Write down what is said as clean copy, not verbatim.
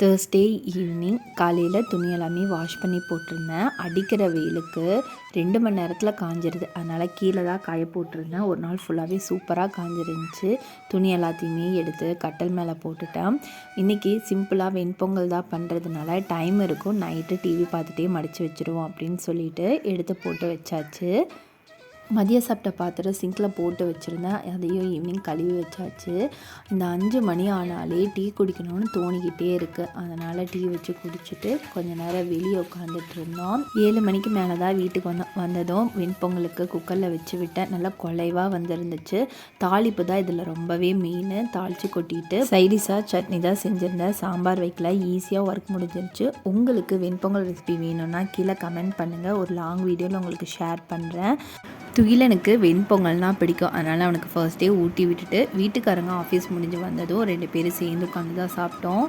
Thursday evening காலையில் துணி எல்லாமே வாஷ் பண்ணி போட்டிருந்தேன். அடிக்கிற வெயிலுக்கு 2 மணி நேரத்தில் காஞ்சிருது. அதனால் கீழே தான் காய போட்டிருந்தேன். ஒரு நாள் ஃபுல்லாகவே சூப்பராக காஞ்சிருந்துச்சு. துணி எல்லாத்தையுமே எடுத்து கட்டல் மேலே போட்டுட்டேன். இன்றைக்கி சிம்பிளாக வெண்பொங்கல் தான் பண்ணுறதுனால டைம் இருக்கும், நைட்டு டிவி பார்த்துட்டே மடித்து வச்சுருவோம் அப்படின்னு சொல்லிட்டு எடுத்து போட்டு வச்சாச்சு. மதியம் சாப்பிட்ட பாத்திரம் சிங்கில் போட்டு வச்சுருந்தேன். அதையும் ஈவினிங் கழுவி வச்சாச்சு. இந்த 5 மணி ஆனாலே டீ குடிக்கணும்னு தோணிக்கிட்டே இருக்குது. அதனால் டீ வச்சு குடிச்சிட்டு கொஞ்சம் நேரம் வெளியே உட்காந்துட்டு இருந்தோம். 7 மணிக்கு மேலே தான் வீட்டுக்கு வந்ததும் வெண்பொங்கலுக்கு குக்கரில் வச்சு விட்டேன். நல்லா குலைவாக வந்துருந்துச்சு. தாளிப்பு தான் இதில் ரொம்பவே மெயின். தாளித்து கொட்டிட்டு சைடிஷாக சட்னி தான் செஞ்சுருந்தேன். சாம்பார் வைக்கல, ஈஸியாக ஒர்க் முடிஞ்சிருச்சு. உங்களுக்கு வெண்பொங்கல் ரெசிபி வேணும்னா கீழே கமெண்ட் பண்ணுங்கள். ஒரு லாங் வீடியோவில் உங்களுக்கு ஷேர் பண்ணுறேன். துகிலனுக்கு வெண்பொங்கல்னால் பிடிக்கும். அதனால் அவனுக்கு ஃபர்ஸ்ட் டே ஊட்டி விட்டுட்டு வீட்டுக்காரங்க ஆஃபீஸ் முடிஞ்சு வந்ததும் 2 பேரும் சேர்ந்து உட்காந்து தான் சாப்பிட்டோம்.